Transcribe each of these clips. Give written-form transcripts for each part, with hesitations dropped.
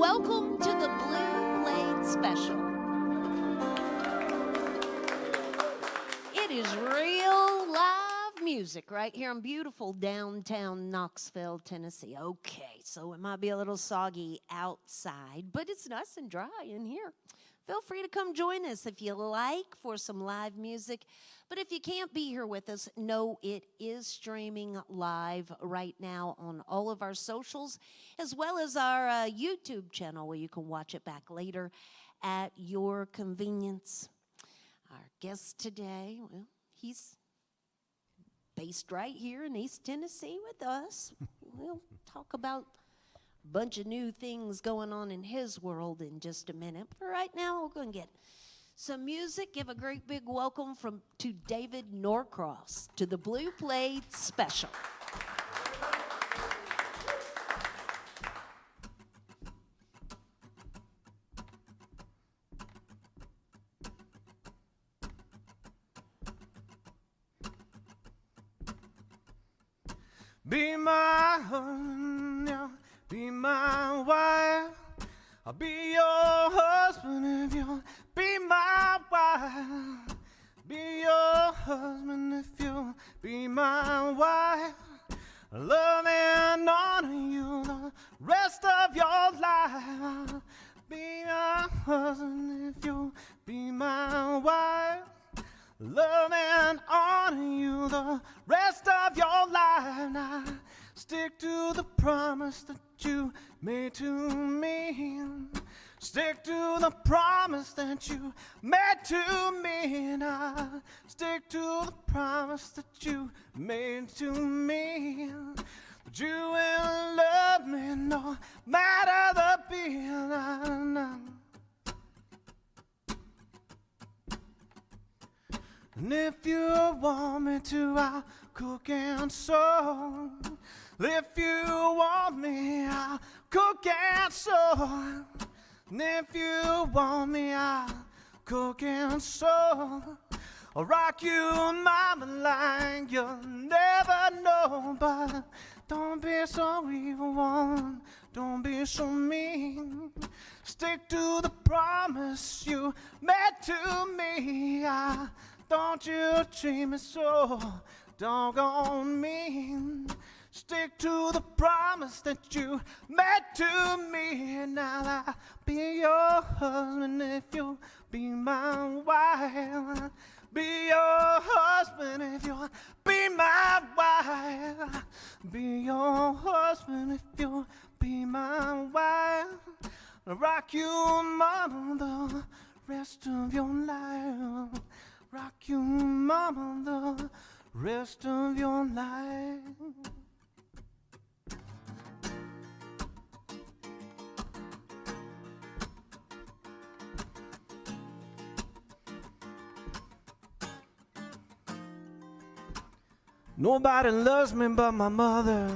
welcome to the Blue Blade Special. It is real live music right here in beautiful downtown Knoxville, Tennessee. Okay, so it might be a little soggy outside, but it's nice and dry in here. Feel free to come join us if you like for some live music. But if you can't be here with us, know it is streaming live right now on all of our socials, as well as our YouTube channel where you can watch it back later at your convenience. Our guest today, well, he's based right here in East Tennessee with us. We'll talk about bunch of new things going on in his world in just a minute. But right now, we're going to get some music. Give a great big welcome to David Norcross to the Blue Blade Special. Be my husband, yeah. Be my wife. I'll be your husband if you'll be my wife. Be your husband if you'll be my wife. Love and honor you the rest of your life. Be my husband if you'll be my wife. Love and honor you the rest of your life. Now stick to the promise that you made to me. Stick to the promise that you made to me. Now stick to the promise that you made to me. That you will love me no matter the bill. And if you want me to, I'll cook and sew. If you want me, I'll cook and sew. And if you want me, I'll cook and sew. I'll rock you, mama, like you'll never know. But don't be so evil, woman. Don't be so mean. Stick to the promise you made to me. Don't you treat me so doggone mean. Stick to the promise that you made to me. Now I'll be your husband if you'll be my wife. Be your husband if you'll be my wife. Be your husband if you'll be my wife. I'll rock you, mama, the rest of your life. Rock you, mama, the rest of your life. Nobody loves me but my mother.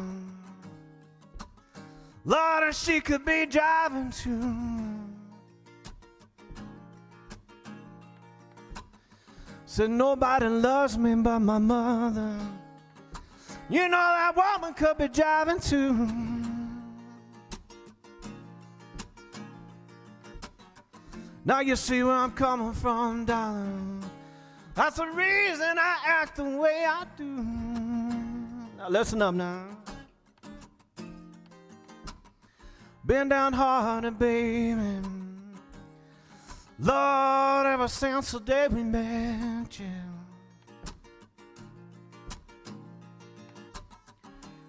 Lord, she could be driving too. Said nobody loves me but my mother. You know that woman could be driving too. Now you see where I'm coming from, darling. That's the reason I act the way I do. Now listen up now. Been downhearted, baby. Lord, ever since the day we met you.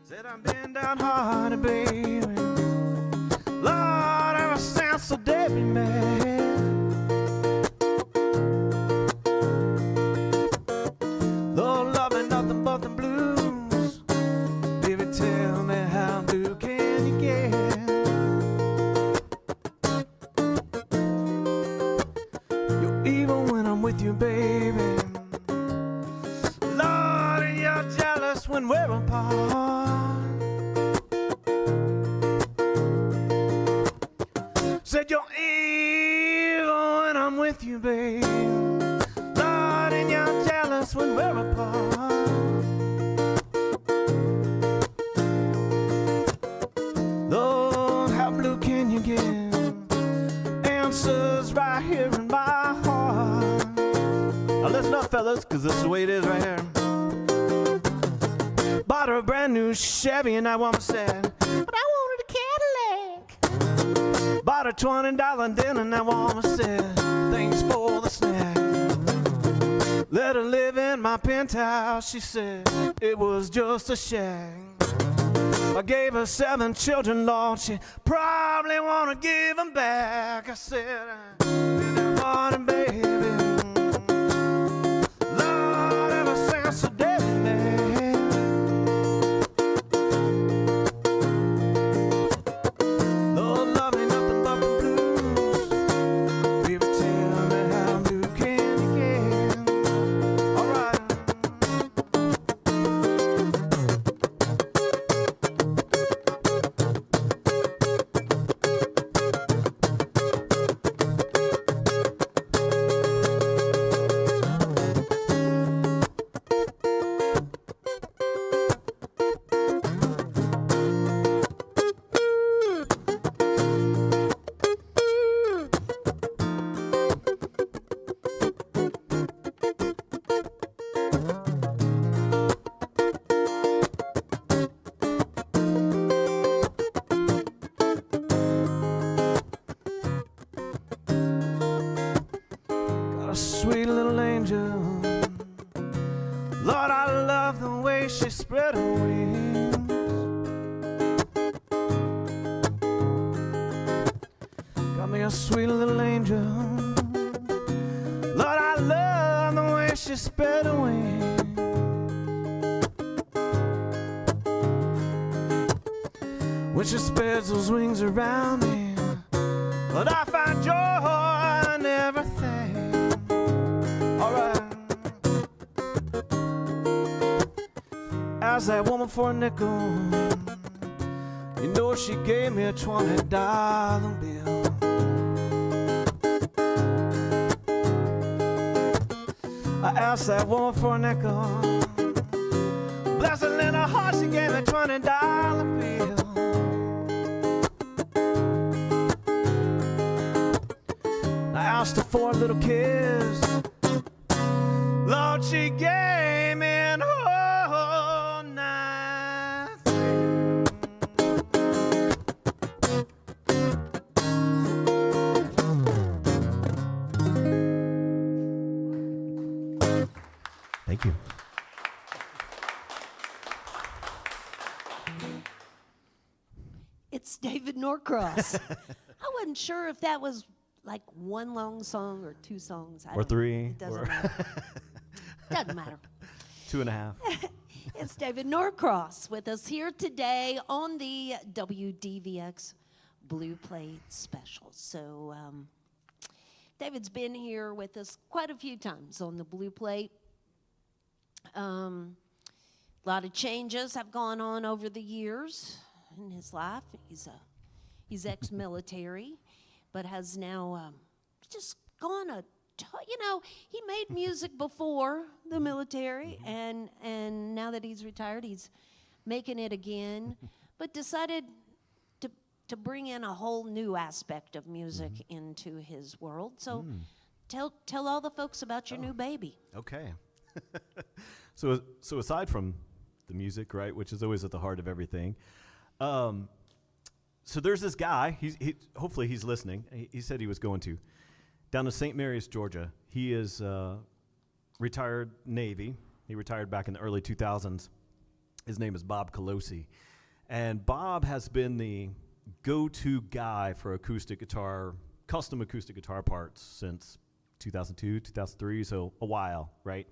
Said I've been downhearted, baby. Lord, ever since the day we met. Lord, love ain't nothing but the blues. Baby, tell me how blue can you get? Even when I'm with you, baby. Lord, you're jealous when we're apart. Said you're evil when I'm with you, baby. Lord, and you're jealous when we're apart. Lord, how blue can you get? was, 'cause this is the way it is right here. Bought her a brand new Chevy, and that woman said, but I wanted a Cadillac. Bought her $20 dinner, and that woman said, thanks for the snack. Let her live in my penthouse, she said, it was just a shack. I gave her 7 children, Lord, she probably wanna give them back. I said, morning, baby. Lord, ever since the day we met. Lord, love ain't nothing but the blues. People tell me how blue can you get. All right. Got a sweet little angel. Lord, I love the way she spread her wings. Got me a sweet little angel. Lord, I love the way she spread her wings. When she spreads those wings around me, Lord, I find joy in everything. All right. Asked that woman for a nickel. You know she gave me a $20 bill. I asked that woman for a nickel. Bless her little heart, she gave me a $20 bill. I asked her for a little kiss. Lord, she gave me an whole night thrill. Thank you. It's David Norcross. I wasn't sure if that was like one long song or 2 songs. Or 3. It doesn't matter. Doesn't matter. 2.5. It's David Norcross with us here today on the WDVX Blue Plate Special. So David's been here with us quite a few times on the Blue Plate. A lot of changes have gone on over the years in his life. He's ex-military, but has now just gone he made music before the military, and now that he's retired, he's making it again, but decided to bring in a whole new aspect of music into his world. So tell all the folks about your new baby. Okay. So aside from the music, right, which is always at the heart of everything, so there's this guy. He hopefully he's listening. He said he was going to down to St. Mary's, Georgia. He is retired Navy. He retired back in the early 2000s. His name is Bob Colosi, and Bob has been the go-to guy for acoustic guitar, custom acoustic guitar parts since 2002, 2003. So a while, right?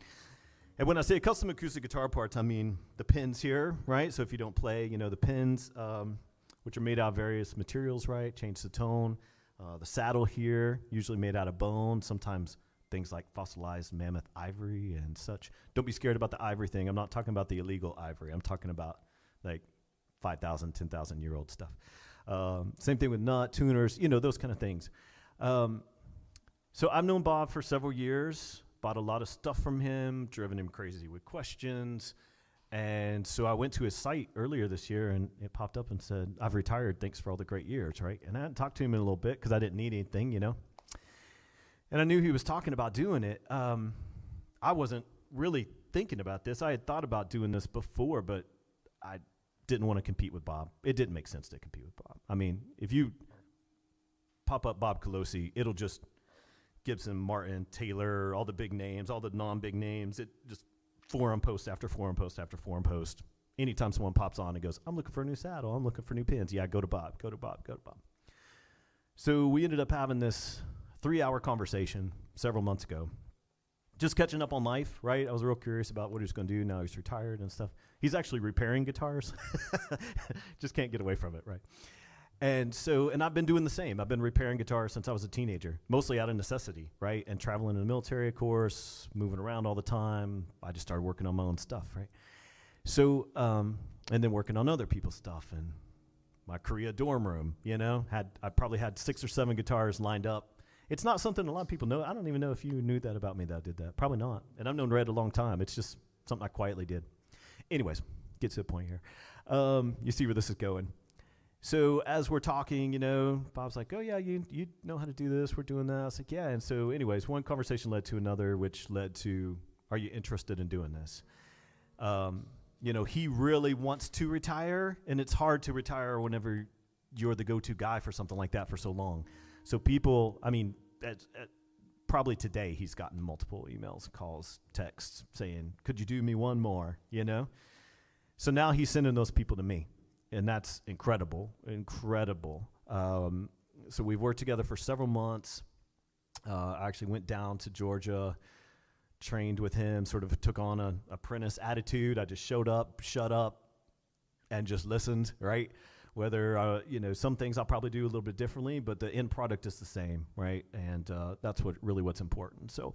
And when I say custom acoustic guitar parts, I mean the pins here, right? So if you don't play, the pins, which are made out of various materials, right? Change the tone. The saddle here, usually made out of bone, sometimes things like fossilized mammoth ivory and such. Don't be scared about the ivory thing. I'm not talking about the illegal ivory. I'm talking about like 5,000, 10,000-year-old stuff. Same thing with nut, tuners, those kind of things. So I've known Bob for several years, bought a lot of stuff from him, driven him crazy with questions. And so I went to his site earlier this year, and it popped up and said, I've retired. Thanks for all the great years, right? And I hadn't talked to him in a little bit because I didn't need anything, And I knew he was talking about doing it. I wasn't really thinking about this. I had thought about doing this before, but I didn't want to compete with Bob. It didn't make sense to compete with Bob. I mean, if you pop up Bob Colosi, it'll just Gibson, Martin, Taylor, all the big names, all the non-big names. It just forum post after forum post after forum post. Anytime someone pops on and goes, I'm looking for a new saddle, I'm looking for new pins. Yeah, go to Bob, go to Bob, go to Bob. So we ended up having this 3-hour conversation several months ago. Just catching up on life, right? I was real curious about what he was going to do. Now he's retired and stuff. He's actually repairing guitars. Just can't get away from it, right? And I've been doing the same. I've been repairing guitars since I was a teenager, mostly out of necessity, right? And traveling in the military, of course, moving around all the time. I just started working on my own stuff, right? So, and then working on other people's stuff. And my Korea dorm room, I probably had 6 or 7 guitars lined up. It's not something a lot of people know. I don't even know if you knew that about me that I did that. Probably not. And I've known Red a long time. It's just something I quietly did. Anyways, get to the point here. You see where this is going. So as we're talking, Bob's like, oh, yeah, you know how to do this. We're doing that. I was like, yeah. And so anyways, one conversation led to another, which led to, are you interested in doing this? He really wants to retire, and it's hard to retire whenever you're the go-to guy for something like that for so long. So people, probably today he's gotten multiple emails, calls, texts saying, could you do me one more, So now he's sending those people to me, and that's incredible. So we've worked together for several months. I actually went down to Georgia, trained with him, sort of took on an apprentice attitude. I just showed up, shut up, and just listened, right? Whether, some things I'll probably do a little bit differently, but the end product is the same, right? And that's what's important. So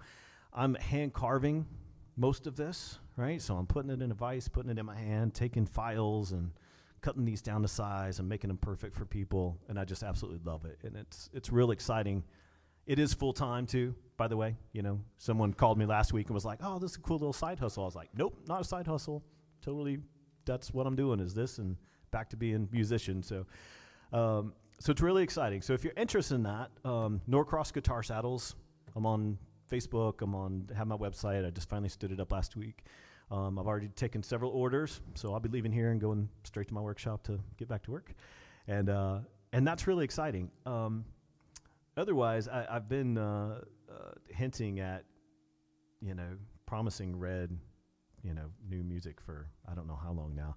I'm hand carving most of this, right? So I'm putting it in a vise, putting it in my hand, taking files and cutting these down to size and making them perfect for people. And I just absolutely love it. And it's real exciting. It is full-time too, by the way. Someone called me last week and was like, oh, this is a cool little side hustle. I was like, nope, not a side hustle. Totally, that's what I'm doing is this, and back to being a musician. So it's really exciting. So if you're interested in that, Norcross Guitar Saddles, I'm on Facebook, have my website. I just finally stood it up last week. I've already taken several orders, so I'll be leaving here and going straight to my workshop to get back to work. And that's really exciting. Otherwise, I've been hinting at, promising Red, new music for I don't know how long now.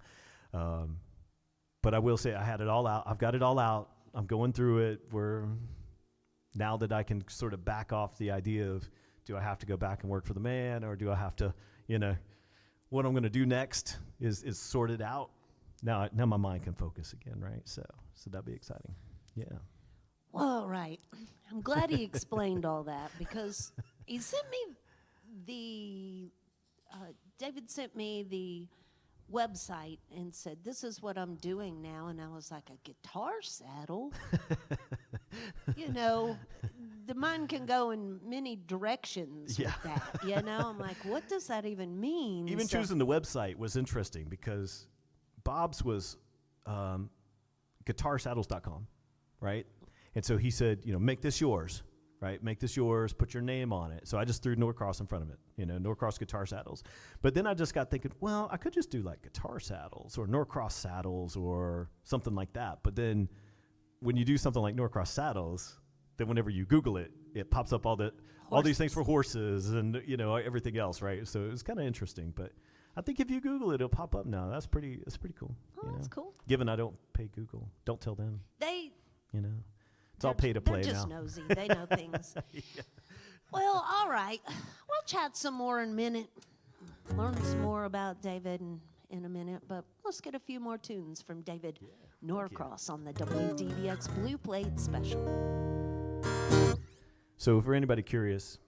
But I will say I had it all out. I've got it all out. I'm going through it. Now that I can sort of back off the idea of, do I have to go back and work for the man, or do I have to, what I'm going to do next is sorted out. Now my mind can focus again, right? So that'd be exciting. Yeah. Well, all right. I'm glad he explained all that, because he sent me David sent me the website and said, this is what I'm doing now. And I was like, a guitar saddle? The mind can go in many directions with that, I'm like, what does that even mean? Even choosing the website was interesting, because Bob's was guitarsaddles.com, right? And so he said, make this yours, right? Make this yours, put your name on it. So I just threw Norcross in front of it, Norcross Guitar Saddles. But then I just got thinking, well, I could just do like Guitar Saddles or Norcross Saddles or something like that. But then when you do something like Norcross Saddles, then whenever you Google it, it pops up all these things for horses and, everything else, right? So it was kind of interesting. But I think if you Google it, it'll pop up now. That's pretty cool. Oh, that's cool. Given I don't pay Google. Don't tell them. It's all pay to play now. They're just nosy. They know things. Yeah. Well, all right. We'll chat some more in a minute. Learn some more about David in a minute. But let's get a few more tunes from David Norcross on the WDVX Blue Plate Special. So for anybody curious,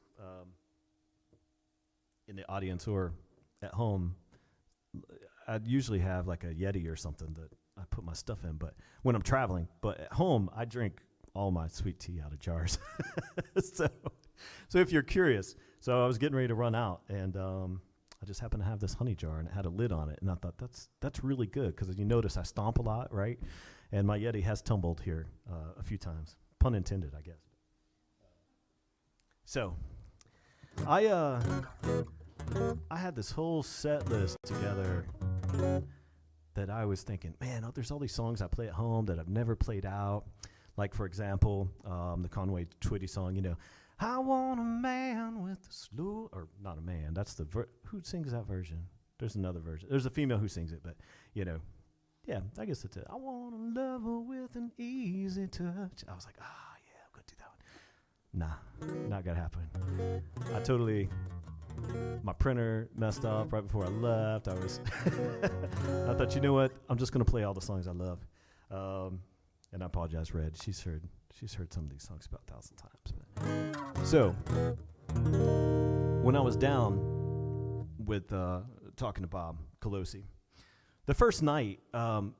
in the audience or at home, I'd usually have like a Yeti or something that I put my stuff in. But when I'm traveling, but at home, I drink all my sweet tea out of jars. So if you're curious, so I was getting ready to run out, and I just happened to have this honey jar, and it had a lid on it, and I thought that's really good, because you notice I stomp a lot, right? And my Yeti has tumbled here a few times, pun intended, I guess. So I I had this whole set list together that I was thinking, man, there's all these songs I play at home that I've never played out. Like, for example, the Conway Twitty song, I want a man with a slow, or not a man, that's the, who sings that version? There's another version. There's a female who sings it, but, yeah, I guess that's it. I want a lover with an easy touch. I was like, yeah, I'm going to do that one. Nah, not going to happen. My printer messed up right before I left. I thought, you know what? I'm just going to play all the songs I love. And I apologize, Red. She's heard some of these songs about 1,000 times. So, when I was down with talking to Bob Colosi, the first night,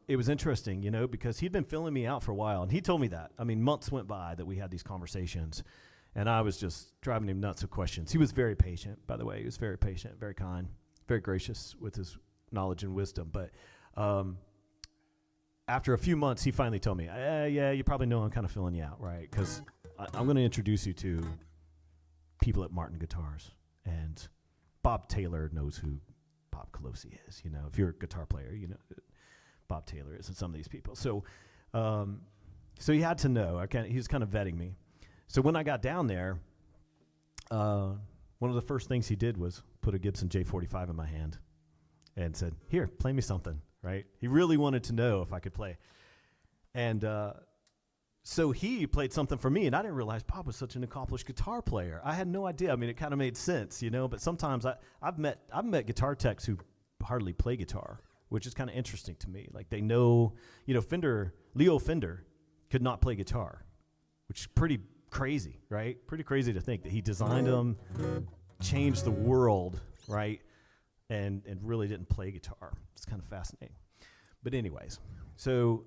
it was interesting, because he'd been filling me out for a while, and he told me that. I mean, months went by that we had these conversations, and I was just driving him nuts with questions. He was very patient, by the way. He was very patient, very kind, very gracious with his knowledge and wisdom. But after a few months, he finally told me, yeah, you probably know I'm kind of filling you out, right? Because I'm going to introduce you to people at Martin Guitars. And Bob Taylor knows who Bob Colosi is. If you're a guitar player, you know who Bob Taylor is and some of these people. So he had to know. He was kind of vetting me. So when I got down there, one of the first things he did was put a Gibson J45 in my hand and said, here, play me something. Right? He really wanted to know if I could play. And so he played something for me, and I didn't realize Bob was such an accomplished guitar player. I had no idea. I mean, it kind of made sense, but sometimes I've met guitar techs who hardly play guitar, which is kind of interesting to me. Like, they know, Leo Fender could not play guitar, which is pretty crazy, right? Pretty crazy to think that he designed them, changed the world, right? And really didn't play guitar. It's kind of fascinating. But anyways, so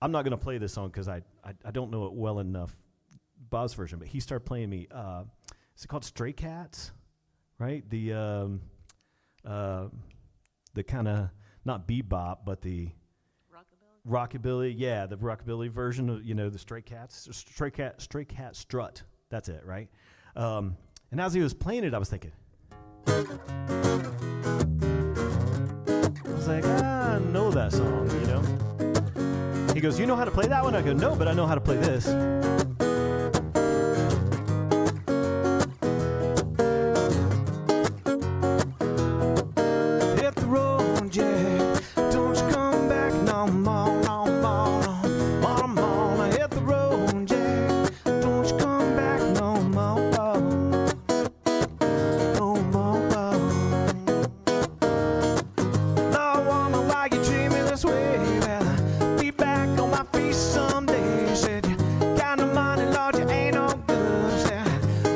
I'm not going to play this song because I don't know it well enough, Bob's version, but he started playing me, is it called Stray Cats, right? The kind of, not bebop, but the rockabilly, yeah, the rockabilly version of, the Stray Cat strut. That's it, right? And as he was playing it, I was thinking, I was like, I know that song, He goes, you know how to play that one? I go, no, but I know how to play this. Hit the road, Jack. Don't you come back no more, no more, no more. Hit the road, Jack. Don't you come back no more, no more. No woman, why you treat me this way? Well, be back on my feet someday. Said you got no money, Lord, you ain't no good. Said,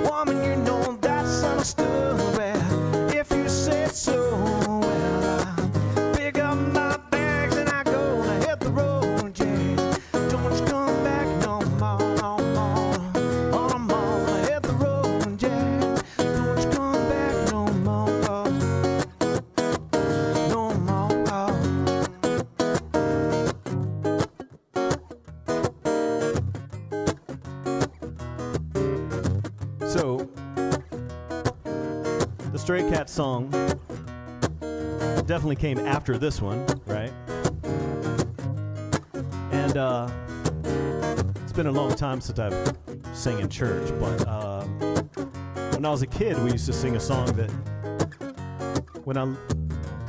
woman, you know that's understood. Well, if you said so, well, I pick up my bags and I go to hit the road, yeah. Don't you come back no more, no more, no more. Hit the road, yeah. Don't you come back no more, no more. So, the Stray Cat song definitely came after this one, right? And it's been a long time since I've sang in church, but when I was a kid, we used to sing a song that when I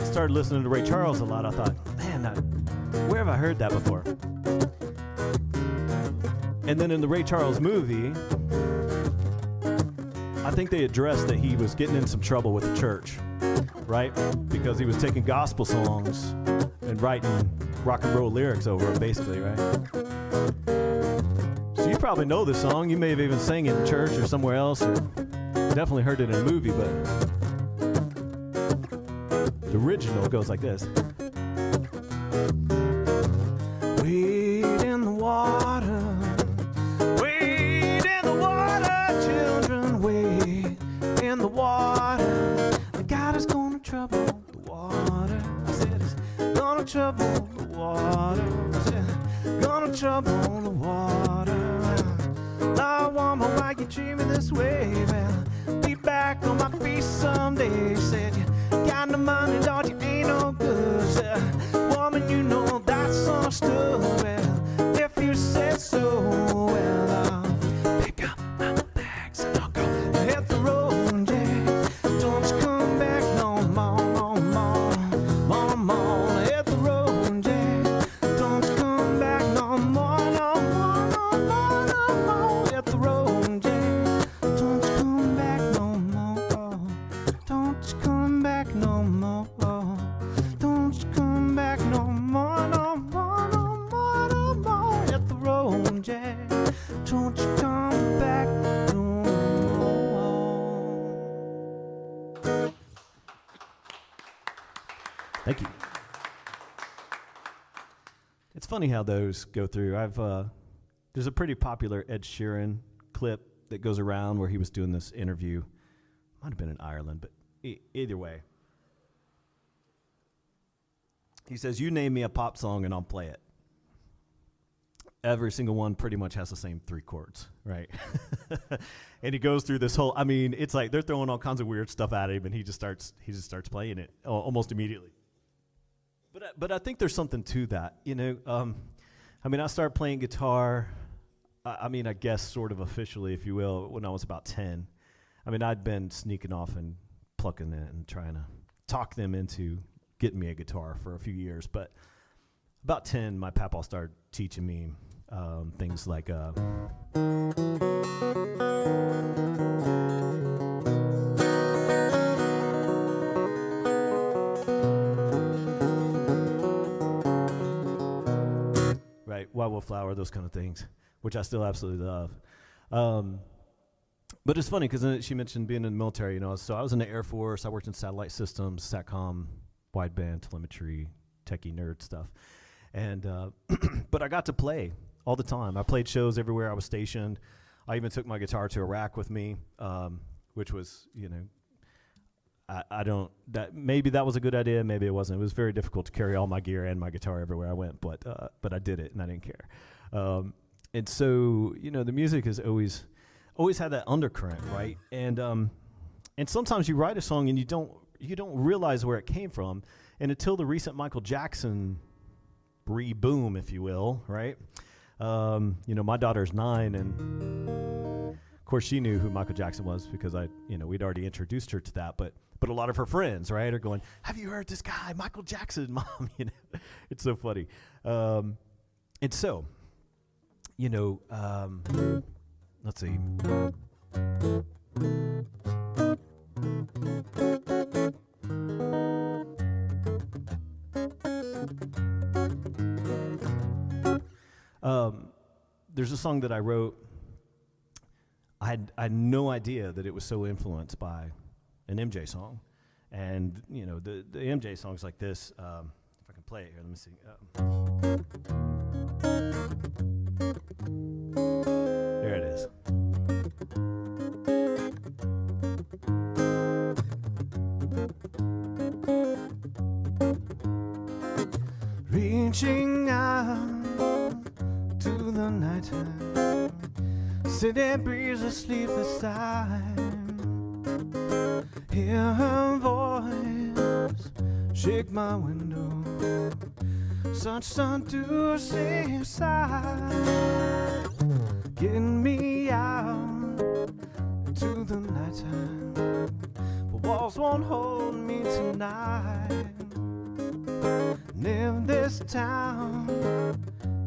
started listening to Ray Charles a lot, I thought, man, where have I heard that before? And then in the Ray Charles movie, I think they addressed that he was getting in some trouble with the church, right? Because he was taking gospel songs and writing rock and roll lyrics over it, basically, right? So you probably know this song. You may have even sang it in church or somewhere else, or definitely heard it in a movie, but the original goes like this. Wade in the water. Wade in the water, children. Wade in the water. God is gonna trouble the water. I said it's gonna trouble the water. I said, gonna trouble the water. Now, woman, why you treat me this way? Well, be back back on my feet someday. Said you got no money, Lord, you ain't no good. Said, woman, you know that's understood. Well, if you said so, well, I'll pick up my bags and I'll go hit the road, yeah. Don't you come back no more, no more, no more. Hit the road, yeah. Don't you come back no more, no more, no more, no more. Hit the road, yeah. Don't you come back no more. Don't you come back no more. Don't you come back no more, no more, no more, no more. Hit the road, yeah. Don't you come back no more. Thank you. It's funny how those go through. There's a pretty popular Ed Sheeran clip that goes around where he was doing this interview. Might have been in Ireland, but either way. He says, you name me a pop song and I'll play it. Every single one pretty much has the same 3 chords, right? And he goes through this whole, I mean, it's like they're throwing all kinds of weird stuff at him and he just starts playing it almost immediately. But I think there's something to that, you know. I mean, I started playing guitar, I mean, I guess sort of officially, if you will, when I was about 10. I mean, I'd been sneaking off and plucking it and trying to talk them into getting me a guitar for a few years. But about 10, my papa started teaching me things like right, Wild Flower, those kind of things, which I still absolutely love. But it's funny because she mentioned being in the military, you know. So I was in the Air Force. I worked in satellite systems, SATCOM, wideband, telemetry, techie nerd stuff. And but I got to play all the time. I played shows everywhere I was stationed. I even took my guitar to Iraq with me, which was, you know, I don't, that maybe that was a good idea, maybe it wasn't. It was very difficult to carry all my gear and my guitar everywhere I went, but I did it and I didn't care. And so, you know, the music has always had that undercurrent, right? And sometimes you write a song and you don't realize where it came from, and until the recent Michael Jackson boom, if you will, right? You know, my daughter's 9, and of course she knew who Michael Jackson was because we'd already introduced her to that, but a lot of her friends, right, are going, have you heard this guy, Michael Jackson, Mom? You know, it's so funny. And so, you know, let's see. There's a song that I wrote. I had no idea that it was so influenced by an MJ song. And, you know, the MJ songs like this, if I can play it here, let me see. There it is. Reaching out to the nighttime, city breeze asleep beside. Hear her voice shake my window, such seducing sight, getting me out to the nighttime. But walls won't hold me tonight. And if this town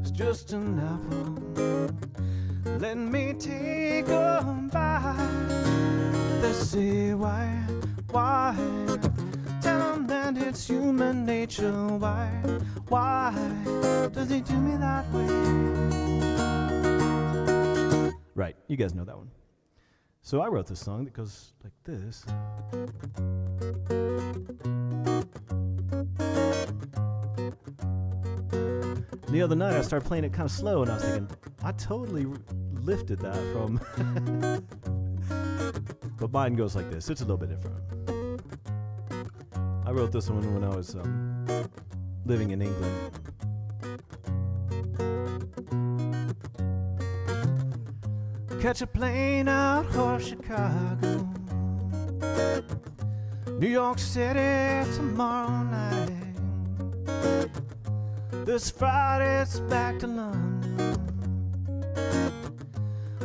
is just an apple, let me take a bite. They say why? Tell them that it's human nature. Why does he do me that way? Right, you guys know that one. So I wrote this song that goes like this. The other night I started playing it kind of slow, and I was thinking, I totally lifted that from... But mine goes like this. It's a little bit different. I wrote this one when I was living in England. Catch a plane out of Chicago, New York City tomorrow night. This Friday it's back to London.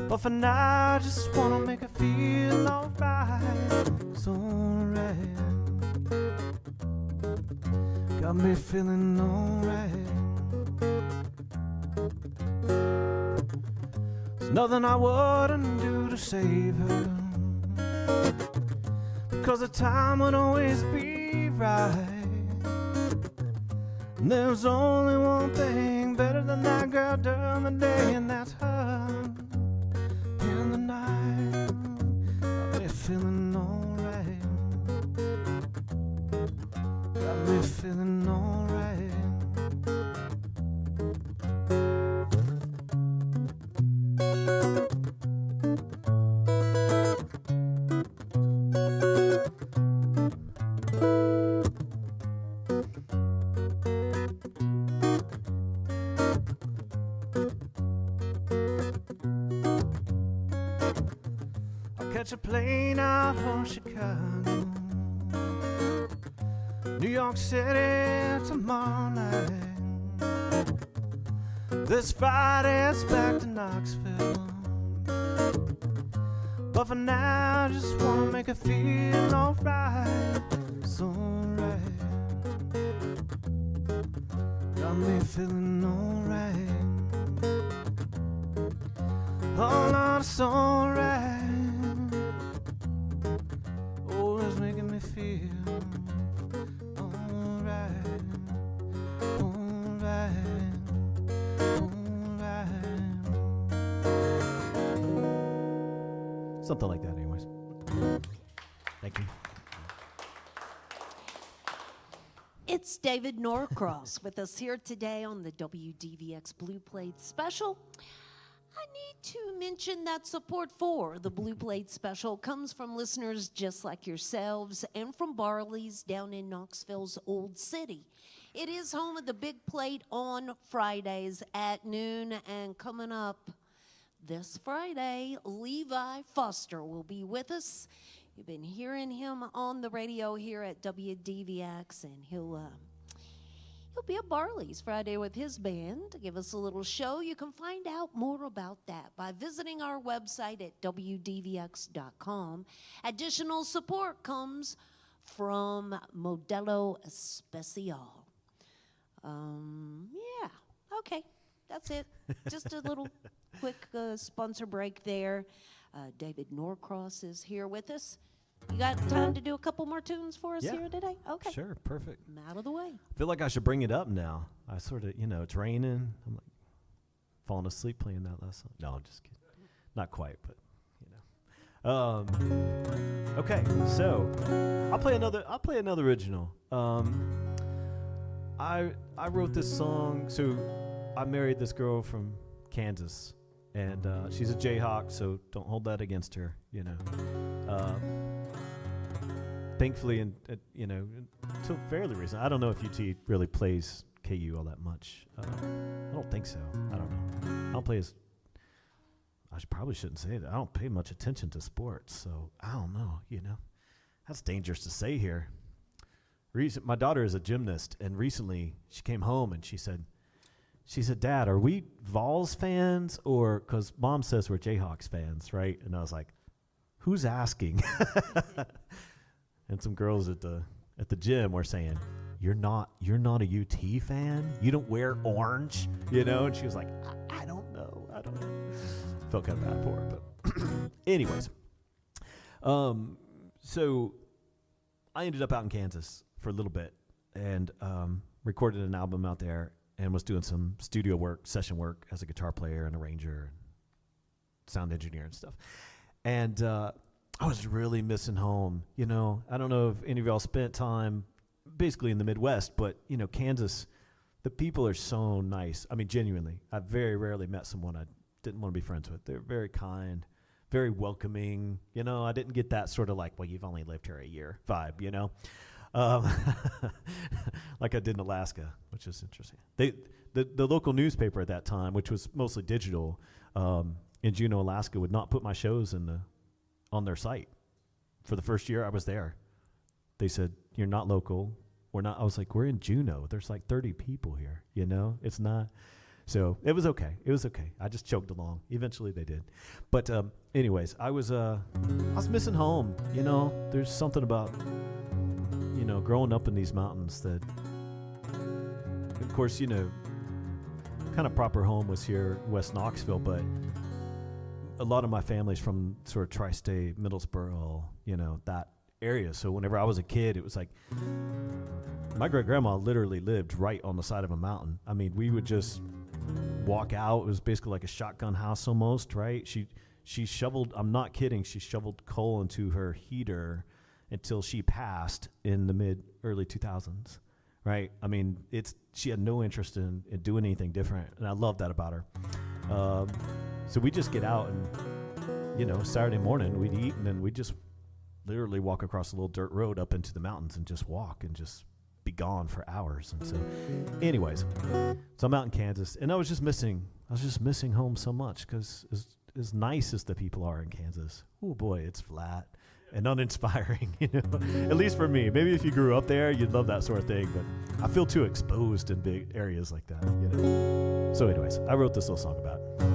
But for now I just wanna make it feel alright. It's alright. Got me feeling alright. There's nothing I wouldn't do to save her, because the time would always be right. And there's only one thing better than that girl during the day, and that's her in the night. Got me feeling alright. Got me feeling alright. Catch a plane out from Chicago, New York City tomorrow night. This Friday it's back to Knoxville. But for now I just wanna make it feel alright. It's alright. Got me feeling alright. Oh Lord, it's alright. Always making me feel alright, alright, alright. Something like that, anyways. Thank you. It's David Norcross with us here today on the WDVX Blue Plate Special. I need to mention that support for the Blue Plate Special comes from listeners just like yourselves and from Barley's down in Knoxville's Old City. It is home of the Big Plate on Fridays at noon, and coming up this Friday, Levi Foster will be with us. You've been hearing him on the radio here at WDVX, and he'll be at Barley's Friday with his band to give us a little show. You can find out more about that by visiting our website at WDVX.com. Additional support comes from Modelo Especial. Yeah, okay, that's it. Just a little quick sponsor break there. David Norcross is here with us. You got time to do a couple more tunes for us here today? Okay. Sure, perfect. I'm out of the way. I feel like I should bring it up now. I sort of, it's raining. I'm like falling asleep playing that last song. No, I'm just kidding. Not quite, but okay, so I'll play another original. I wrote this song. So I married this girl from Kansas, and she's a Jayhawk, so don't hold that against her. Thankfully, and until fairly recent, I don't know if UT really plays KU all that much. I don't think so. I don't know. I don't play as. Probably shouldn't say that. I don't pay much attention to sports, so I don't know. That's dangerous to say here. My daughter is a gymnast, and recently she came home and she said, "Dad, are we Vols fans or?" Because Mom says we're Jayhawks fans, right? And I was like, "Who's asking?" And some girls at the gym were saying, "You're not a UT fan? You don't wear orange?" And she was like, I don't know. Felt kind of bad for her, but anyways. So I ended up out in Kansas for a little bit and recorded an album out there and was doing some studio work, session work as a guitar player and arranger, and sound engineer and stuff. And I was really missing home. I don't know if any of y'all spent time basically in the Midwest, but, Kansas, the people are so nice. I mean, genuinely. I very rarely met someone I didn't want to be friends with. They're very kind, very welcoming. I didn't get that sort of like, well, you've only lived here a year vibe, like I did in Alaska, which is interesting. The local newspaper at that time, which was mostly digital, in Juneau, Alaska, would not put my shows on their site. for the first year I was there. They said, "You're not local. We're not." I was like, "We're in Juneau. There's like 30 people here. You know, it's not." So it was okay. It was okay. I just choked along. Eventually they did. But anyways, I was missing home. You know, there's something about, you know, growing up in these mountains that, of course, you know, kind of proper home was here, West Knoxville, but a lot of my family's from sort of tri-state, Middlesboro, you know, that area. So whenever I was a kid, it was like my great-grandma literally lived right on the side of a mountain. I mean, we would just walk out. It was basically like a shotgun house almost, right? She shoveled, I'm not kidding, she shoveled coal into her heater until she passed in the early 2000s, right? I mean, she had no interest in doing anything different, and I love that about her. So we just get out and, you know, Saturday morning we'd eat, and then we'd just literally walk across a little dirt road up into the mountains and just walk and just be gone for hours. And so anyways, so I'm out in Kansas, and I was just missing home so much, because as nice as the people are in Kansas, oh boy, it's flat and uninspiring, you know, at least for me. Maybe if you grew up there, you'd love that sort of thing, but I feel too exposed in big areas like that, you know. So anyways, I wrote this little song about it.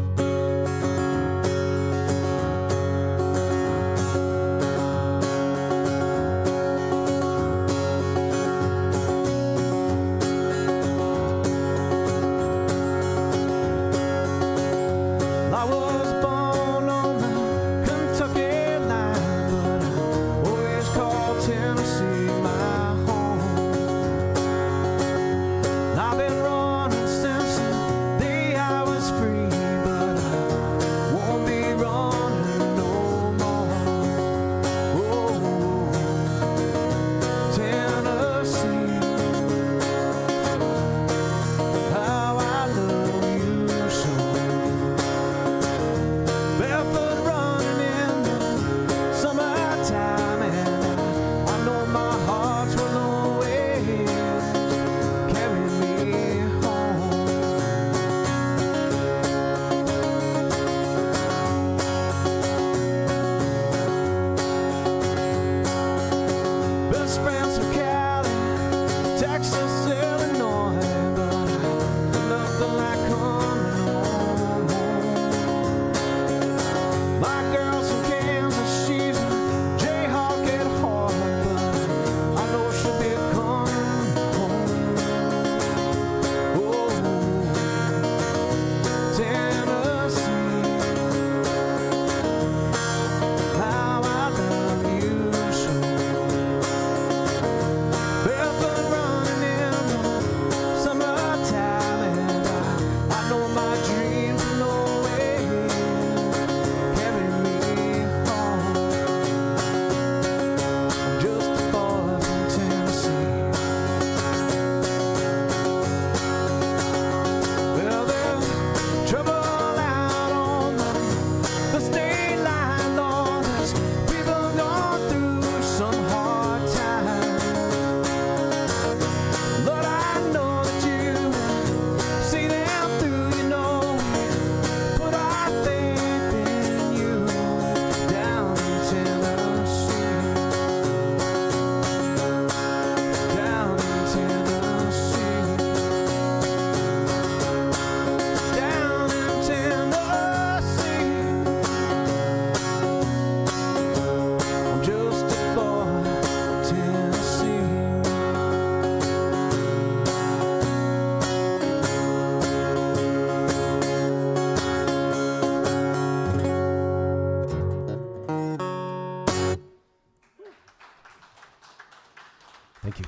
Thank you.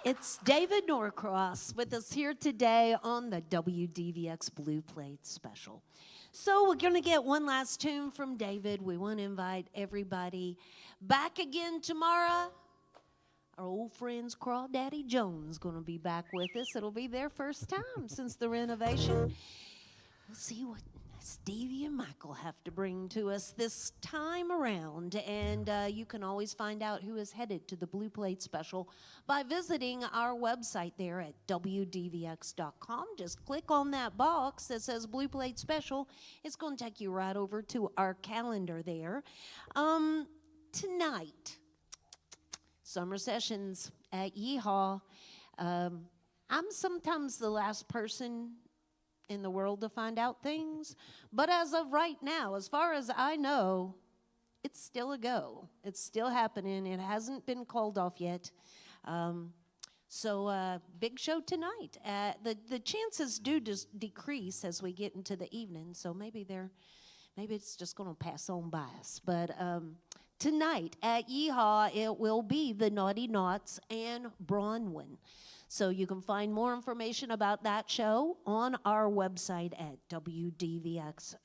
It's David Norcross with us here today on the WDVX Blue Plate Special. So we're going to get one last tune from David. We want to invite everybody back again tomorrow. Our old friends Crawdaddy Jones going to be back with us. It'll be their first time since the renovation. We'll see what Stevie and Michael have to bring to us this time around. And you can always find out who is headed to the Blue Plate Special by visiting our website there at WDVX.com. Just click on that box that says Blue Plate Special. It's going to take you right over to our calendar there. tonight, summer sessions at Yeehaw. I'm sometimes the last person in the world to find out things, but as of right now, as far as I know, it's still a go. It's still happening. It hasn't been called off yet. So big show tonight. The chances do decrease as we get into the evening, so maybe it's just going to pass on by us. But tonight at Yeehaw, it will be the Naughty Knots and Bronwyn. So you can find more information about that show on our website at WDVX.com.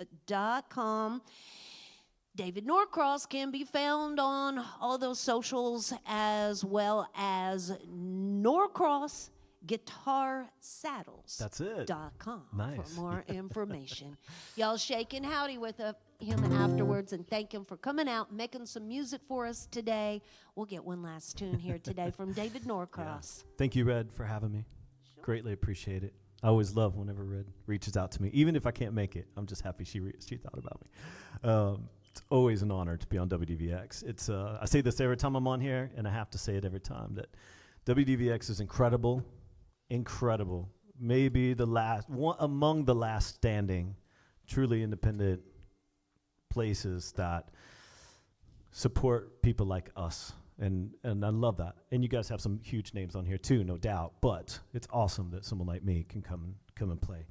David Norcross can be found on all those socials, as well as Norcross Guitar Saddles. That's it. .com Nice. for more information. Y'all shake and howdy with him afterwards and thank him for coming out and making some music for us today. We'll get one last tune here today from David Norcross. Yeah. Thank you, Red, for having me. Sure. Greatly appreciate it. I always love whenever Red reaches out to me, even if I can't make it. I'm just happy she thought about me. It's always an honor to be on WDVX. It's I say this every time I'm on here, and I have to say it every time, that WDVX is incredible. Maybe among the last standing, truly independent places that support people like us. And I love that. And you guys have some huge names on here too, no doubt. But it's awesome that someone like me can come and play.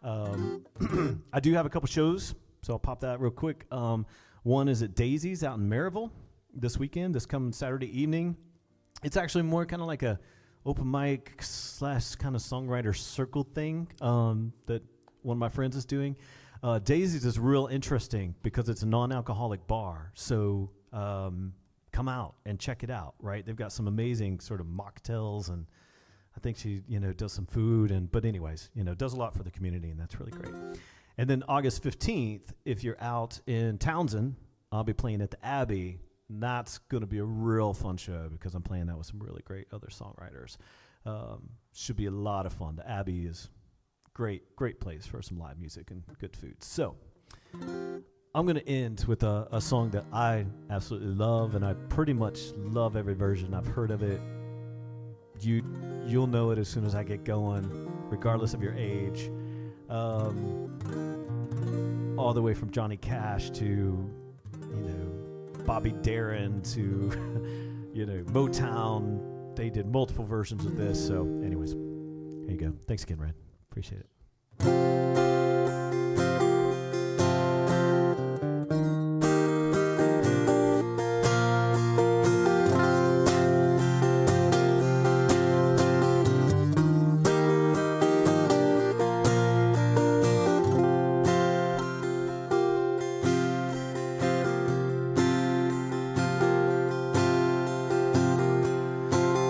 I do have a couple shows, so I'll pop that real quick. One is at Daisy's out in Maryville this weekend, this coming Saturday evening. It's actually more kind of like a open mic / kind of songwriter circle thing that one of my friends is doing. Daisy's is real interesting because it's a non-alcoholic bar. So come out and check it out, right? They've got some amazing sort of mocktails, and I think she, does some food. But anyways, does a lot for the community, and that's really great. And then August 15th, if you're out in Townsend, I'll be playing at the Abbey. And that's going to be a real fun show because I'm playing that with some really great other songwriters. Should be a lot of fun. The Abbey is great place for some live music and good food. So I'm going to end with a song that I absolutely love, and I pretty much love every version I've heard of it. You'll know it as soon as I get going, regardless of your age. All the way from Johnny Cash to, Bobby Darin to, Motown. They did multiple versions of this. So anyways, here you go. Thanks again, Red. Appreciate it.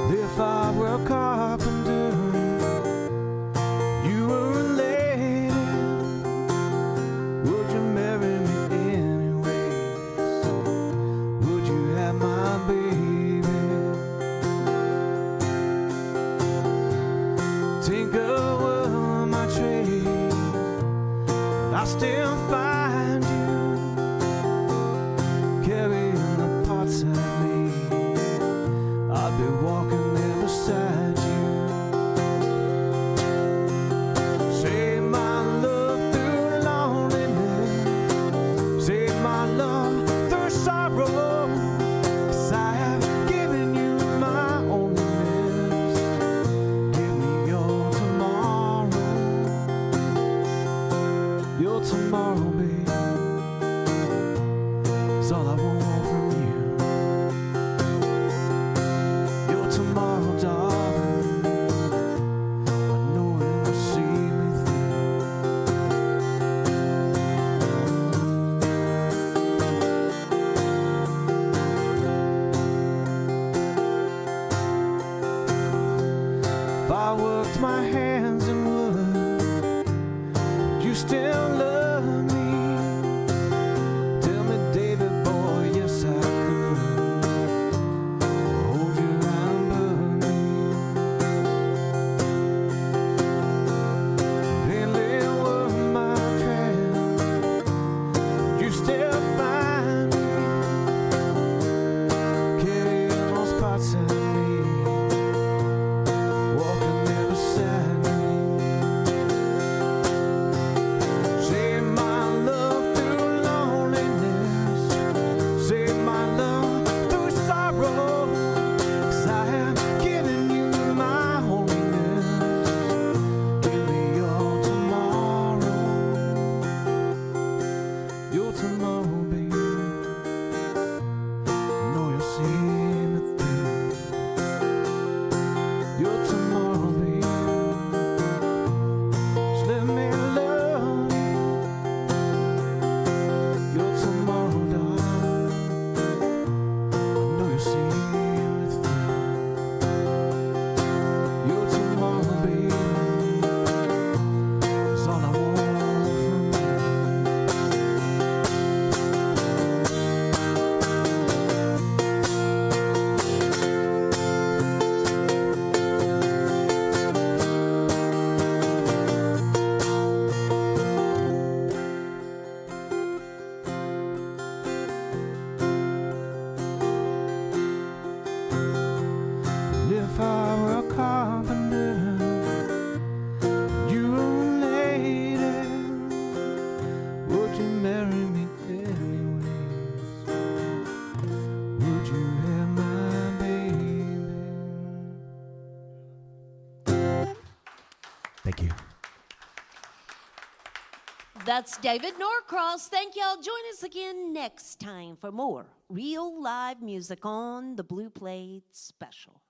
If I were a carpenter, you were a lady, would you marry me anyways? Would you have my baby? Tinker were my trade, but I still find you carrying the parts I made. I'd be walking there beside you. Save my love through loneliness, save my love through sorrow, 'cause I have given you my onlyness. Give me your tomorrow, babe. It's all I want from you. Tomorrow, darling, I know it'll see me through. If I worked my hands in wood, would you still love me? Tell me, David boy, yes I could. Hold you round above me. Lately were my trial. You still find me Thank you. That's David Norcross. Thank y'all. Join us again next time for more real live music on the Blue Plate Special.